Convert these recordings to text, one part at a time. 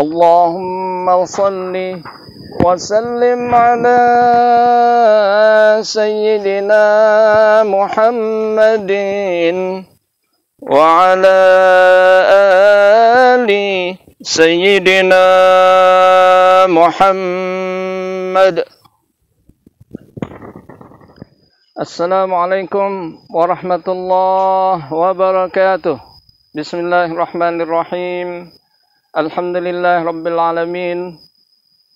اللهم صل وسلم على سيدنا محمد وعلى آل سيدنا محمد. Assalamualaikum warahmatullahi wabarakatuh. Bismillahirrahmanirrahim. Alhamdulillah rabbil alamin.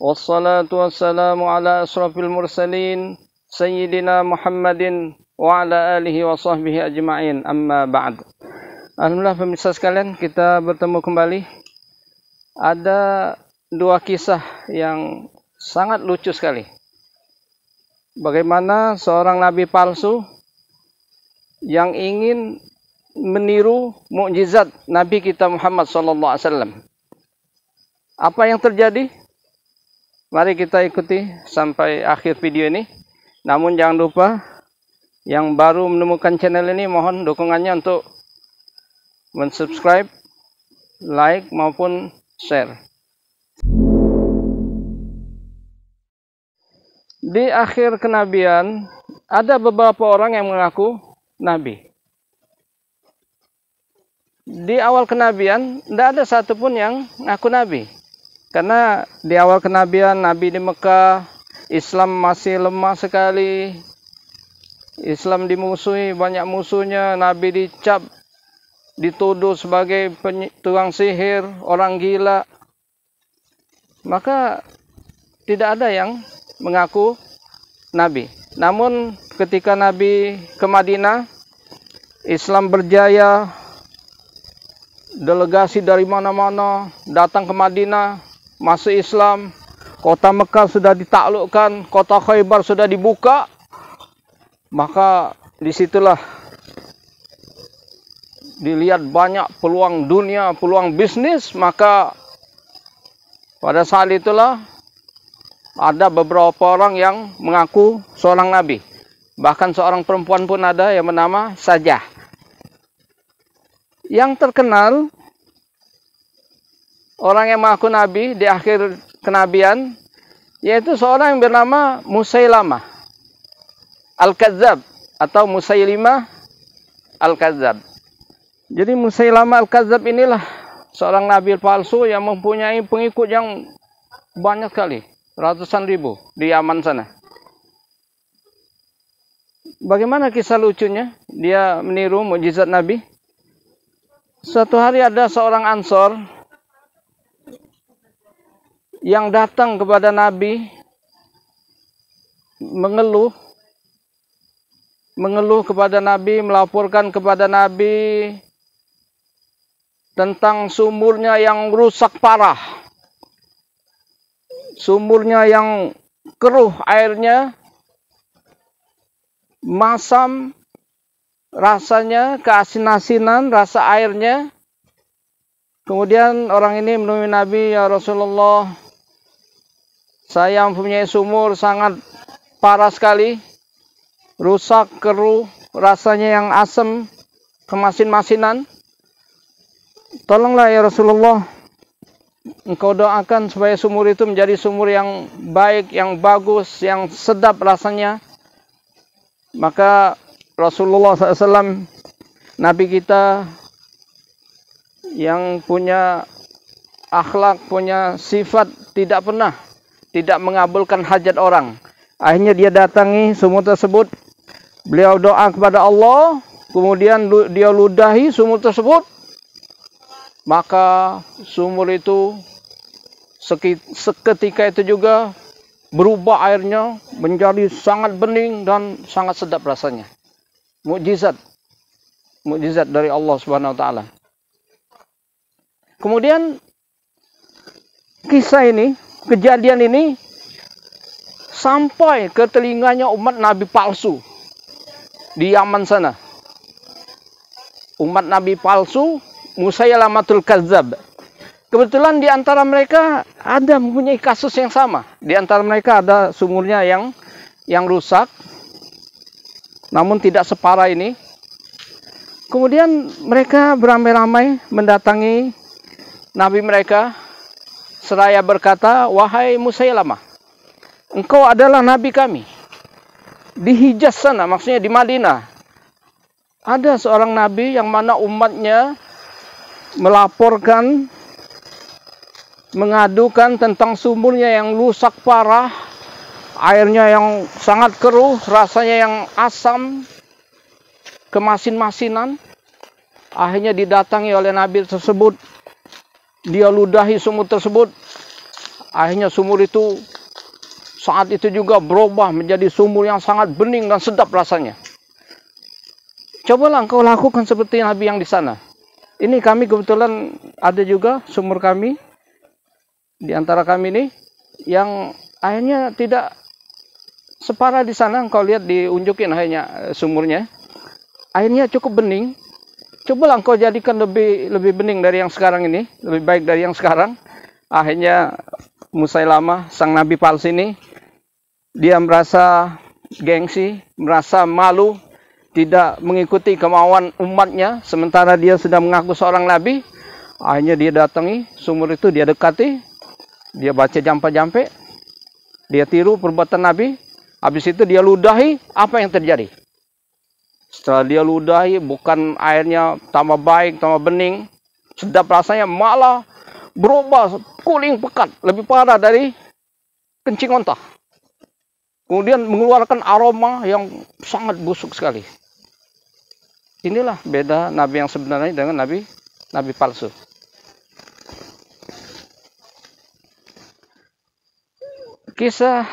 Wassalatu wassalamu ala asrafil mursalin sayyidina Muhammadin wa ala alihi wa sahbihi ajma'in. Amma ba'd. Alhamdulillah pemirsa sekalian, kita bertemu kembali. Ada dua kisah yang sangat lucu sekali. Bagaimana seorang nabi palsu yang ingin meniru mukjizat Nabi kita Muhammad SAW. Apa yang terjadi? Mari kita ikuti sampai akhir video ini. Namun jangan lupa, yang baru menemukan channel ini, mohon dukungannya untuk mensubscribe, like maupun share. Di akhir kenabian, ada beberapa orang yang mengaku nabi. Di awal kenabian, tidak ada satupun yang mengaku nabi. Karena di awal kenabian, Nabi di Mekah, Islam masih lemah sekali. Islam dimusuhi, banyak musuhnya. Nabi dicap, dituduh sebagai tukang sihir, orang gila. Maka tidak ada yang mengaku nabi. Namun ketika Nabi ke Madinah, Islam berjaya, delegasi dari mana-mana datang ke Madinah, masuk Islam, kota Mekah sudah ditaklukkan, kota Khaybar sudah dibuka, maka disitulah dilihat banyak peluang dunia, peluang bisnis. Maka pada saat itulah ada beberapa orang yang mengaku seorang nabi. Bahkan seorang perempuan pun ada yang bernama Sajah. Yang terkenal orang yang mengaku nabi di akhir kenabian, yaitu seorang yang bernama Musailamah Al-Kadzab atau Musailimah Al-Kadzab. Jadi Musailamah Al-Kadzab inilah seorang nabi palsu yang mempunyai pengikut yang banyak sekali, ratusan ribu di Yaman sana. Bagaimana kisah lucunya? Dia meniru mukjizat Nabi. Suatu hari ada seorang Ansor yang datang kepada Nabi mengeluh kepada Nabi, melaporkan kepada Nabi tentang sumurnya yang rusak parah. Sumurnya yang keruh airnya, masam rasanya, keasin-asinan rasa airnya. Kemudian orang ini menemui Nabi, ya Rasulullah, saya mempunyai sumur sangat parah sekali, rusak, keruh, rasanya yang asam, kemasin-masinan. Tolonglah ya Rasulullah, engkau doakan supaya sumur itu menjadi sumur yang baik, yang bagus, yang sedap rasanya. Maka Rasulullah SAW, Nabi kita yang punya akhlak, punya sifat, tidak mengabulkan hajat orang. Akhirnya dia datangi sumur tersebut, beliau doa kepada Allah, kemudian dia ludahi sumur tersebut. Maka sumur itu seketika itu juga berubah airnya menjadi sangat bening dan sangat sedap rasanya. Mukjizat dari Allah Subhanahu wa taala. Kemudian kisah ini, kejadian ini sampai ke telinganya umat nabi palsu di Yaman sana. Umat nabi palsu Musailamatul Kadzab. Kebetulan di antara mereka ada mempunyai kasus yang sama. Di antara mereka ada sumurnya yang rusak, namun tidak separah ini. Kemudian mereka beramai-ramai mendatangi Nabi mereka seraya berkata, wahai Musailamah, engkau adalah nabi kami. Di Hijaz sana, maksudnya di Madinah, ada seorang nabi yang mana umatnya melaporkan, mengadukan tentang sumurnya yang rusak parah, airnya yang sangat keruh, rasanya yang asam, kemasin-masinan. Akhirnya didatangi oleh nabi tersebut, dia ludahi sumur tersebut. Akhirnya sumur itu saat itu juga berubah menjadi sumur yang sangat bening dan sedap rasanya. Cobalah engkau lakukan seperti nabi yang di sana. Ini kami kebetulan ada juga sumur kami, di antara kami ini, yang akhirnya tidak separah di sana. Engkau lihat diunjukin akhirnya sumurnya. Airnya cukup bening. Cobalah engkau jadikan lebih bening dari yang sekarang ini, lebih baik dari yang sekarang. Akhirnya Musailamah, sang nabi palsu ini, dia merasa gengsi, merasa malu, tidak mengikuti kemauan umatnya, sementara dia sudah mengaku seorang nabi. Akhirnya dia datangi sumur itu, dia dekati, dia baca jampa-jampe, dia tiru perbuatan nabi. Habis itu dia ludahi. Apa yang terjadi? Setelah dia ludahi, bukan airnya tambah baik, tambah bening, sedap rasanya, malah berubah kuning pekat, lebih parah dari kencing onta. Kemudian mengeluarkan aroma yang sangat busuk sekali. Inilah beda nabi yang sebenarnya dengan nabi palsu. Kisah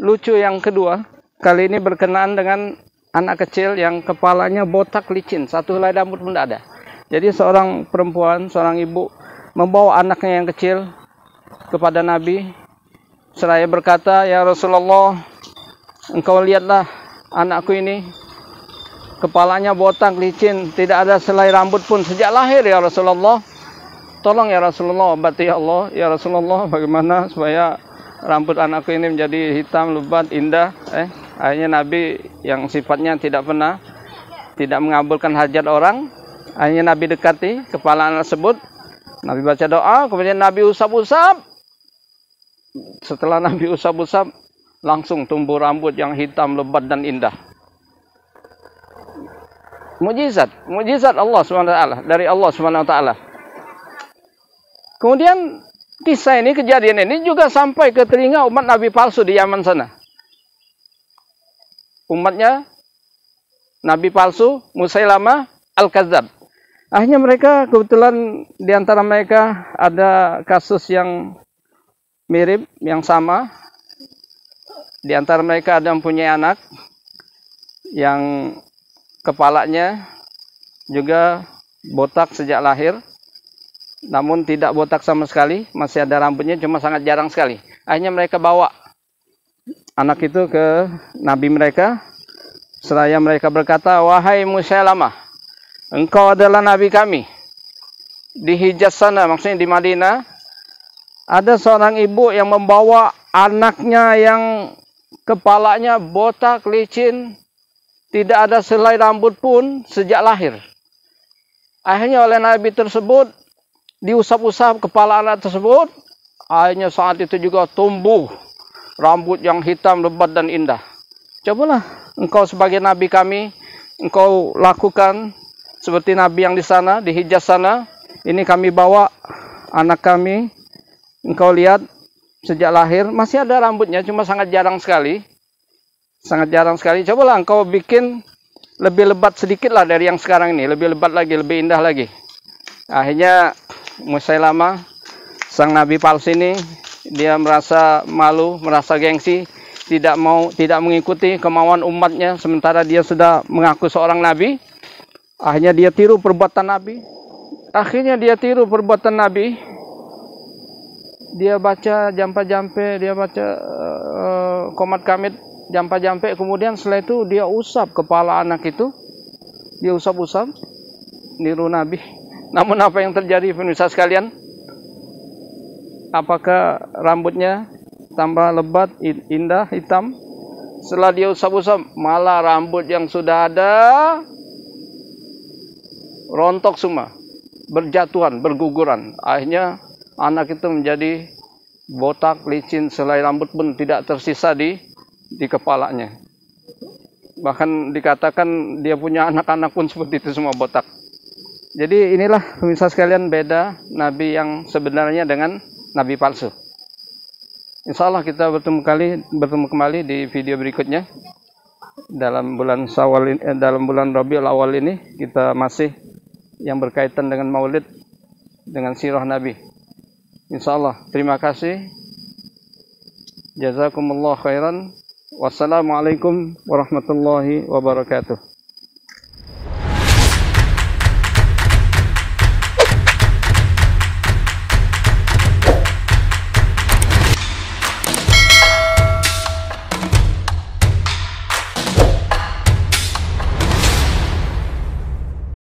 lucu yang kedua, kali ini berkenaan dengan anak kecil yang kepalanya botak licin, satu helai rambut pun tidak ada. Jadi seorang perempuan, seorang ibu membawa anaknya yang kecil kepada Nabi, seraya berkata, ya Rasulullah, engkau lihatlah anakku ini, kepalanya botak licin, tidak ada selai rambut pun sejak lahir ya Rasulullah. Tolong ya Rasulullah, obati ya Allah, ya Rasulullah, bagaimana supaya rambut anakku ini menjadi hitam, lebat, indah. Akhirnya Nabi yang sifatnya tidak mengabulkan hajat orang, akhirnya Nabi dekati kepala anak tersebut. Nabi baca doa, kemudian Nabi usap-usap. Setelah Nabi usap-usap, langsung tumbuh rambut yang hitam, lebat, dan indah. Mujizat Allah SWT, dari Allah SWT. Kemudian kisah ini, kejadian ini juga sampai ke telinga umat Nabi palsu di Yaman sana. Umatnya Nabi palsu, Musailamah Al-Kadzab. Akhirnya mereka, kebetulan di antara mereka ada kasus yang mirip, yang sama. Di antara mereka ada yang punya anak yang kepalanya juga botak sejak lahir, namun tidak botak sama sekali, masih ada rambutnya, cuma sangat jarang sekali. Akhirnya mereka bawa anak itu ke nabi mereka, seraya mereka berkata, wahai Musailamah, engkau adalah nabi kami. Di Hijaz sana, maksudnya di Madinah, ada seorang ibu yang membawa anaknya yang kepalanya botak, licin, tidak ada selai rambut pun sejak lahir. Akhirnya oleh nabi tersebut, diusap-usap kepala anak tersebut, akhirnya saat itu juga tumbuh rambut yang hitam, lebat, dan indah. Cobalah engkau sebagai nabi kami, engkau lakukan seperti nabi yang di sana, di Hijaz sana. Ini kami bawa anak kami, engkau lihat sejak lahir masih ada rambutnya, cuma sangat jarang sekali. Sangat jarang sekali. Cobalah engkau bikin lebih lebat sedikit lah dari yang sekarang ini, lebih lebat lagi, lebih indah lagi. Akhirnya Musailamah, sang nabi palsu ini, dia merasa malu, merasa gengsi, tidak mengikuti kemauan umatnya, sementara dia sudah mengaku seorang nabi. Akhirnya dia tiru perbuatan nabi. Dia baca jampa-jampe, dia baca qomat kamit, jampa-jampe, kemudian setelah itu dia usap kepala anak itu, dia usap-usap, niru nabi. Namun apa yang terjadi pemirsa sekalian? Apakah rambutnya tambah lebat, indah, hitam? Setelah dia usap-usap, malah rambut yang sudah ada rontok semua, berjatuhan, berguguran. Akhirnya anak itu menjadi botak, licin, selai rambut pun tidak tersisa di kepalanya. Bahkan dikatakan dia punya anak-anak pun seperti itu semua botak. Jadi inilah pemirsa sekalian beda Nabi yang sebenarnya dengan Nabi palsu. Insya Allah kita bertemu kembali di video berikutnya. Dalam bulan dalam bulan Rabiul Awal ini kita masih yang berkaitan dengan Maulid, dengan sirah Nabi. Insya Allah. Terima kasih. Jazakumullah khairan. Wassalamualaikum warahmatullahi wabarakatuh.